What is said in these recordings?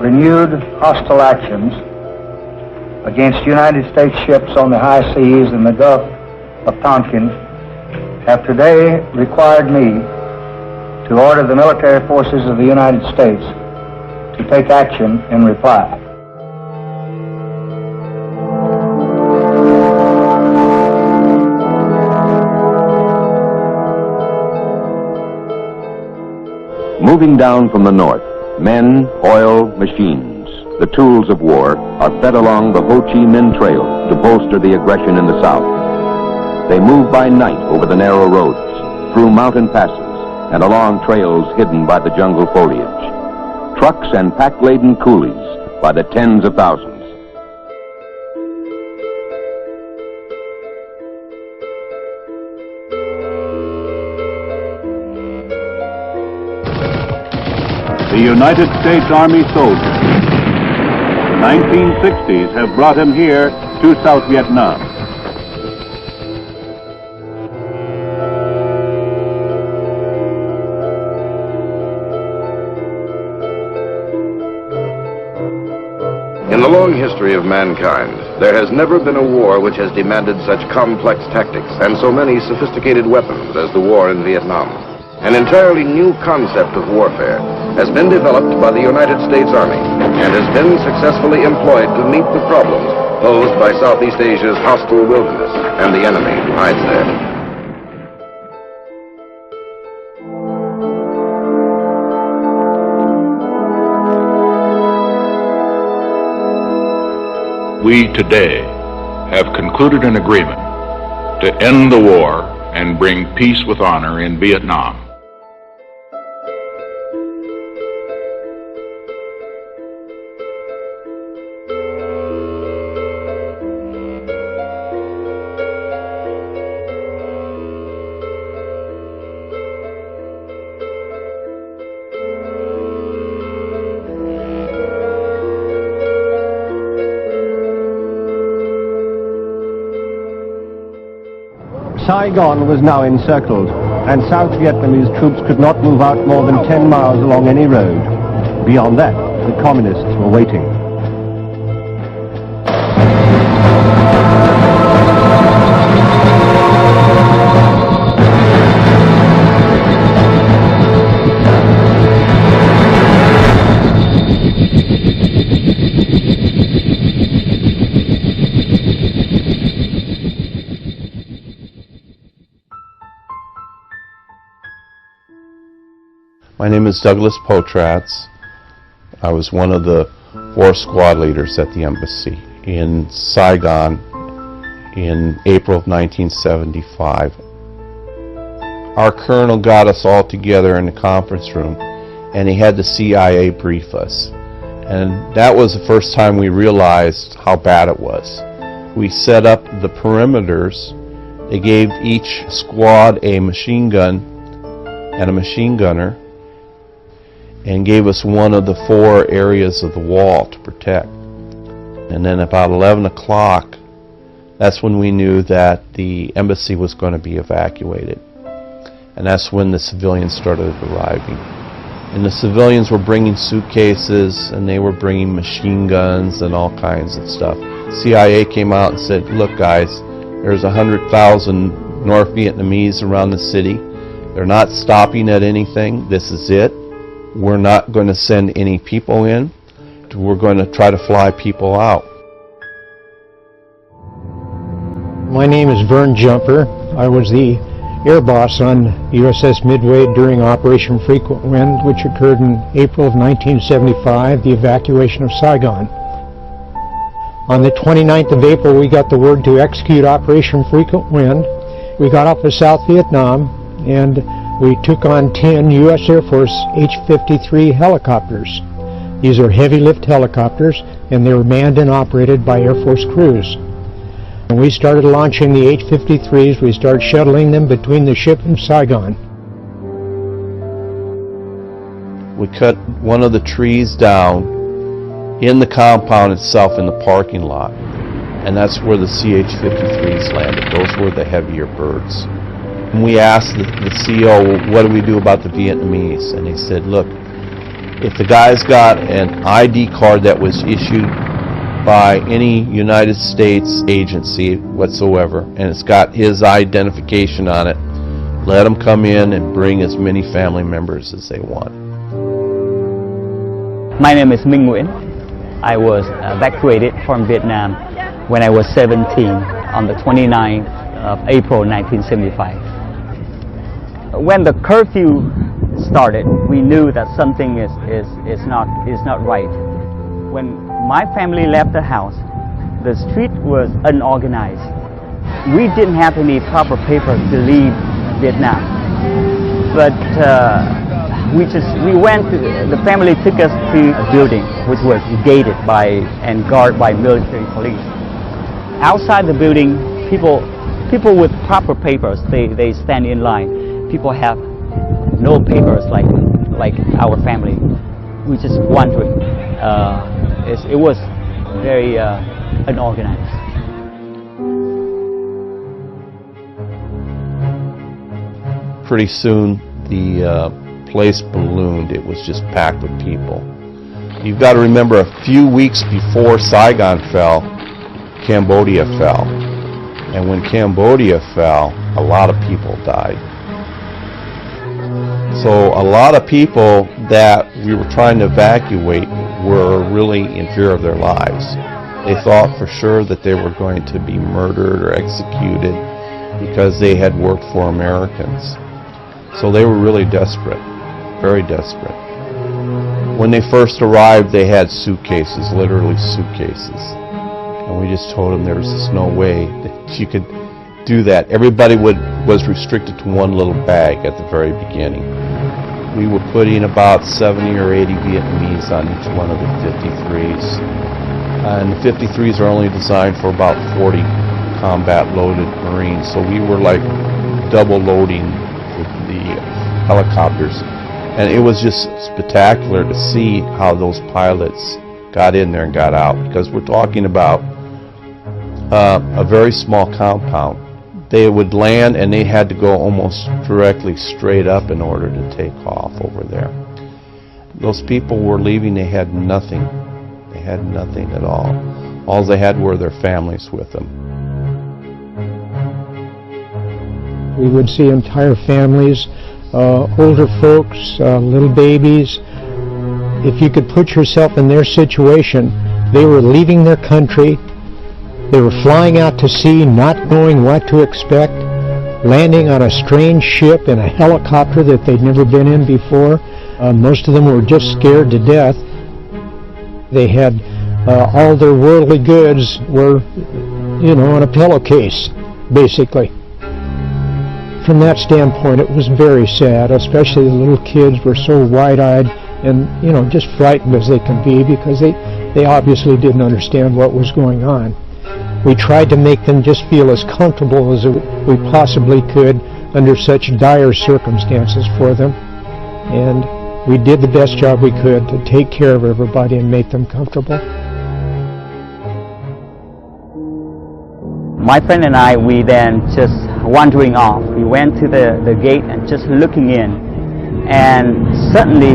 renewed hostile actions against United States ships on the high seas in the Gulf of Tonkin have today required me to order the military forces of the United States to take action in reply. Moving down from the north, men, oil, machines, the tools of war, are fed along the Ho Chi Minh Trail to bolster the aggression in the south. They move by night over the narrow roads, through mountain passes, and along trails hidden by the jungle foliage. Trucks and pack-laden coolies by the tens of thousands. The United States Army soldier. The 1960s have brought him here to South Vietnam. In the long history of mankind, there has never been a war which has demanded such complex tactics and so many sophisticated weapons as the war in Vietnam. An entirely new concept of warfare has been developed by the United States Army and has been successfully employed to meet the problems posed by Southeast Asia's hostile wilderness and the enemy who hides there. We today have concluded an agreement to end the war and bring peace with honor in Vietnam. Saigon was now encircled, and South Vietnamese troops could not move out more than 10 miles along any road. Beyond that, the communists were waiting. My name is Douglas Potratz. I was one of the 4 squad leaders at the embassy in Saigon in April of 1975. Our colonel got us all together in the conference room, and he had the CIA brief us. And that was the first time we realized how bad it was. We set up the perimeters. They gave each squad a machine gun and a machine gunner, and gave us one of the 4 areas of the wall to protect. And then about 11 o'clock, that's when we knew that the embassy was going to be evacuated. And that's when the civilians started arriving. And the civilians were bringing suitcases, and they were bringing machine guns and all kinds of stuff. CIA came out and said, look guys, there's 100,000 North Vietnamese around the city. They're not stopping at anything. This is it. We're not going to send any people in. We're going to try to fly people out. My name is Vern Jumper. I was the air boss on USS Midway during Operation Frequent Wind, which occurred in April of 1975, the evacuation of Saigon. On the 29th of April, we got the word to execute Operation Frequent Wind. We got off of South Vietnam, and we took on 10 U.S. Air Force H-53 helicopters. These are heavy lift helicopters, and they were manned and operated by Air Force crews. When we started launching the H-53s, we started shuttling them between the ship and Saigon. We cut one of the trees down in the compound itself in the parking lot, and that's where the CH-53s landed. Those were the heavier birds. And we asked the CEO, what do we do about the Vietnamese? And he said, look, If the guy's got an ID card that was issued by any United States agency whatsoever, and it's got his identification on it, let them come in and bring as many family members as they want. My name is Nguyễn. I was evacuated from Vietnam when I was 17 on the 29th of April 1975. When the curfew started, we knew that something is not right. When my family left the house, the street was unorganized. We didn't have any proper paper to leave Vietnam, but the family took us to a building which was gated and guarded by military police. Outside the building, people with proper papers, they stand in line. People have no papers like our family. We just wondering. It was very unorganized. Pretty soon the place ballooned. It was just packed with people. You've got to remember, a few weeks before Saigon fell, Cambodia fell. And when Cambodia fell, a lot of people died. So a lot of people that we were trying to evacuate were really in fear of their lives. They thought for sure that they were going to be murdered or executed because they had worked for Americans. So they were really desperate, very desperate. When they first arrived, they had suitcases, literally suitcases. And we just told them there was just no way that you could do that. Everybody was restricted to one little bag at the very beginning. We were putting about 70 or 80 Vietnamese on each one of the 53s. And the 53s are only designed for about 40 combat-loaded Marines. So we were like double loading the helicopters. And it was just spectacular to see how those pilots got in there and got out, because we're talking about a very small compound. They would land and they had to go almost directly straight up in order to take off over there. Those people were leaving, they had nothing. They had nothing at all. All they had were their families with them. We would see entire families, older folks, little babies. If you could put yourself in their situation, they were leaving their country. They were flying out to sea, not knowing what to expect, landing on a strange ship in a helicopter that they'd never been in before. Most of them were just scared to death. They had all their worldly goods were, on a pillowcase, basically. From that standpoint, it was very sad, especially the little kids were so wide-eyed and, just frightened as they can be, because they obviously didn't understand what was going on. We tried to make them just feel as comfortable as we possibly could under such dire circumstances for them. And we did the best job we could to take care of everybody and make them comfortable. My friend and I, we then just wandering off. We went to the gate and just looking in. And suddenly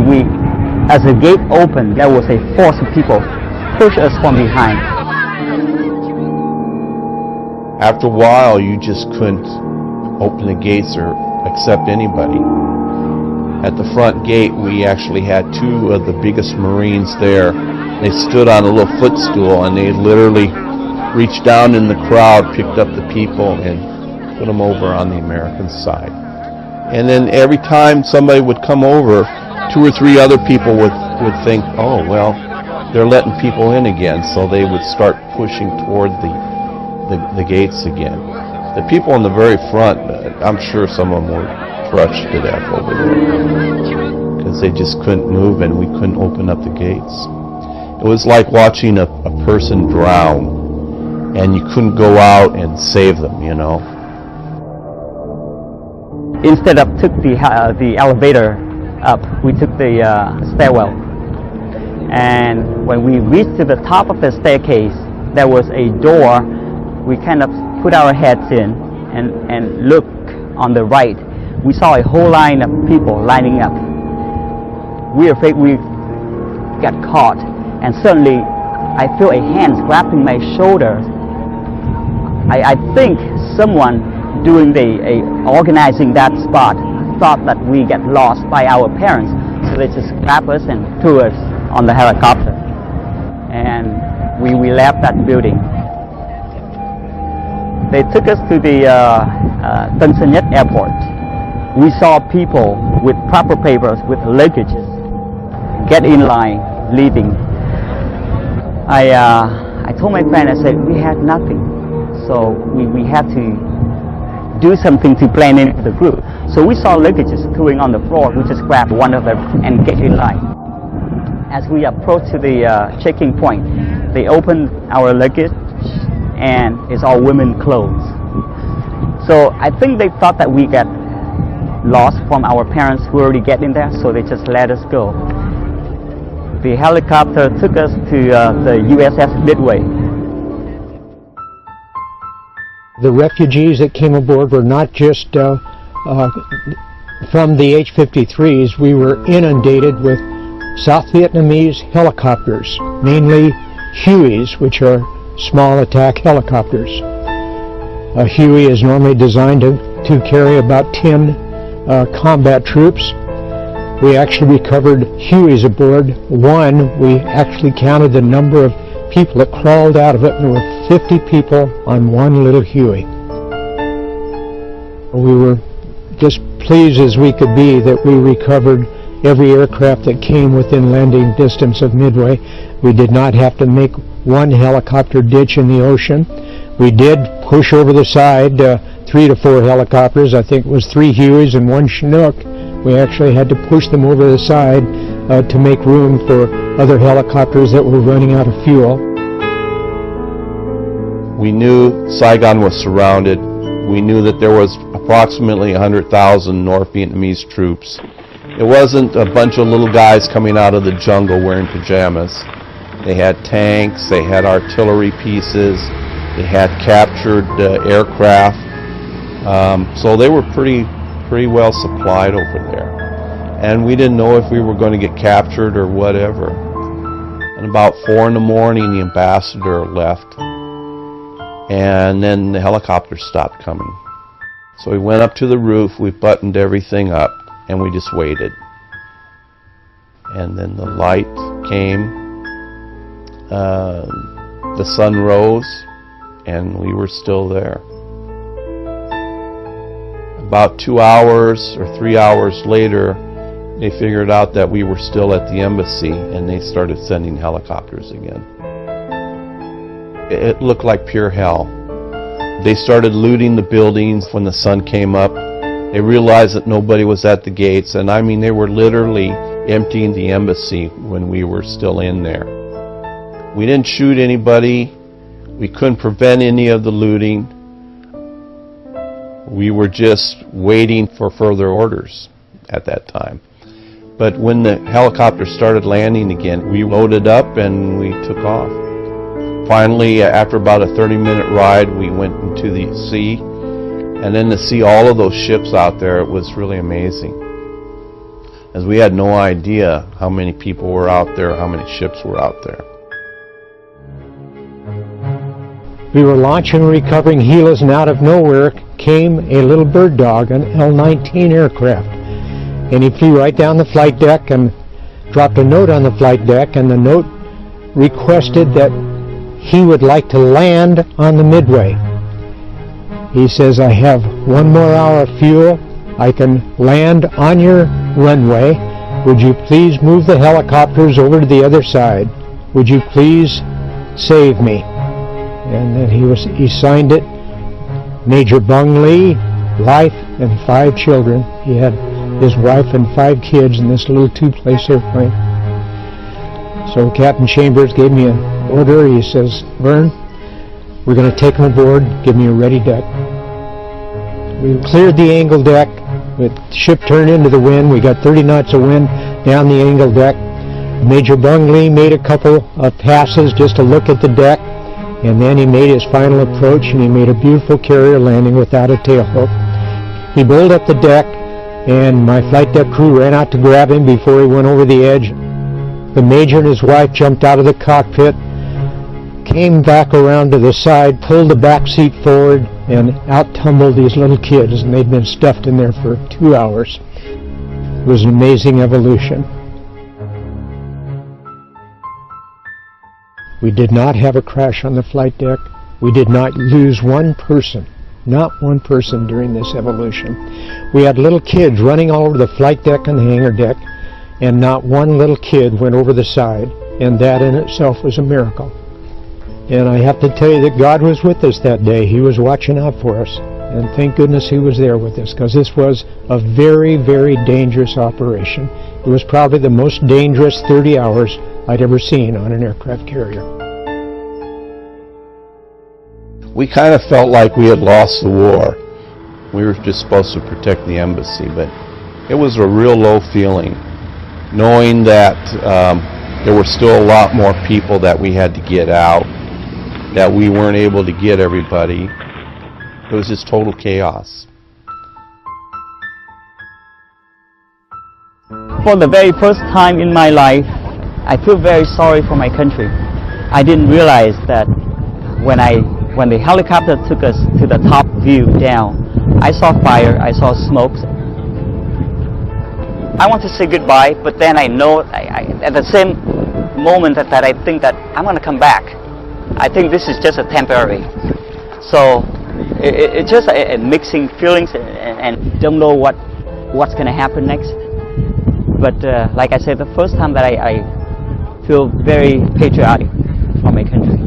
as the gate opened, there was a force of people push us from behind. After a while, you just couldn't open the gates or accept anybody. At the front gate, we actually had two of the biggest Marines there. They stood on a little footstool and they literally reached down in the crowd, picked up the people and put them over on the American side. And then every time somebody would come over, 2 or 3 other people would think, oh, well, they're letting people in again, so they would start pushing toward the gates again. The people in the very front, I'm sure some of them were crushed to death over there because they just couldn't move and we couldn't open up the gates. It was like watching a person drown and you couldn't go out and save them, Instead of took the elevator up, we took the stairwell. And when we reached to the top of the staircase, there was a door. We kind of put our heads in and looked on the right. We saw a whole line of people lining up. We were afraid we get caught, and suddenly I feel a hand grabbing my shoulder. I think someone doing organizing that spot thought that we get lost by our parents, so they just grabbed us and threw us on the helicopter, and we left that building. They took us to the Tân Sơn Nhất airport. We saw people with proper papers, with luggages, get in line, leaving. I told my friend, I said, we had nothing, so we had to do something to blend into the group. So we saw luggages throwing on the floor. We just grabbed one of them and get in line. As we approached to the checking point, they opened our luggage, and it's all women clothes. So I think they thought that we got lost from our parents who already get in there, so they just let us go. The helicopter took us to the USS Midway. The refugees that came aboard were not just from the H-53s. We were inundated with South Vietnamese helicopters, mainly Hueys, which are small attack helicopters. A Huey is normally designed to carry about 10 combat troops. We actually recovered Hueys aboard. One, we actually counted the number of people that crawled out of it, and there were 50 people on one little Huey. We were just pleased as we could be that we recovered every aircraft that came within landing distance of Midway. We did not have to make one helicopter ditch in the ocean. We did push over the side 3 to 4 helicopters. I think it was 3 Hueys and 1 Chinook. We actually had to push them over the side to make room for other helicopters that were running out of fuel. We knew Saigon was surrounded. We knew that there was approximately 100,000 North Vietnamese troops. It wasn't a bunch of little guys coming out of the jungle wearing pajamas. They had tanks, they had artillery pieces, they had captured aircraft. So they were pretty well supplied over there. And we didn't know if we were going to get captured or whatever. And about 4 in the morning, the ambassador left. And then the helicopter stopped coming. So we went up to the roof, we buttoned everything up, and we just waited. And then the light came, the sun rose, and we were still there. About 2 hours or 3 hours later, they figured out that we were still at the embassy, and they started sending helicopters again. It looked like pure hell. They started looting the buildings when the sun came up. They realized that nobody was at the gates, and I mean, they were literally emptying the embassy when we were still in there. We didn't shoot anybody. We couldn't prevent any of the looting. We were just waiting for further orders at that time. But when the helicopter started landing again, we loaded up and we took off. Finally, after about a 30-minute ride, we went into the sea. And then to see all of those ships out there, it was really amazing. As we had no idea how many people were out there, how many ships were out there. We were launching and recovering helos, and out of nowhere came a little bird dog, an L-19 aircraft. And he flew right down the flight deck and dropped a note on the flight deck, and the note requested that he would like to land on the Midway. He says, I have 1 more hour of fuel. I can land on your runway. Would you please move the helicopters over to the other side? Would you please save me? And then he signed it, Major Bung Lee, wife and 5 children. He had his wife and 5 kids in this little 2-place airplane. So Captain Chambers gave me an order. He says, Vern, we're going to take them aboard. Give me a ready deck. We cleared the angle deck. The ship turned into the wind. We got 30 knots of wind down the angle deck. Major Bung Lee made a couple of passes just to look at the deck. And then he made his final approach, and he made a beautiful carrier landing without a tailhook. He bowled up the deck, and my flight deck crew ran out to grab him before he went over the edge. The major and his wife jumped out of the cockpit, came back around to the side, pulled the back seat forward, and out tumbled these little kids, and they'd been stuffed in there for 2 hours. It was an amazing evolution. We did not have a crash on the flight deck. We did not lose one person, not one person during this evolution. We had little kids running all over the flight deck and the hangar deck, and not one little kid went over the side, and that in itself was a miracle. And I have to tell you that God was with us that day. He was watching out for us, and thank goodness He was there with us, because this was a very, very dangerous operation. It was probably the most dangerous 30 hours I'd ever seen on an aircraft carrier. We kind of felt like we had lost the war. We were just supposed to protect the embassy, but it was a real low feeling, knowing that there were still a lot more people that we had to get out, that we weren't able to get everybody. It was just total chaos. For the very first time in my life, I feel very sorry for my country. I didn't realize that when the helicopter took us to the top view down, I saw fire, I saw smoke. I want to say goodbye, but then I know, at the same moment that I think that I'm going to come back. I think this is just a temporary. So it's just a mixing feelings, and don't know what's going to happen next. But like I said, the first time that I feel very patriotic for my country.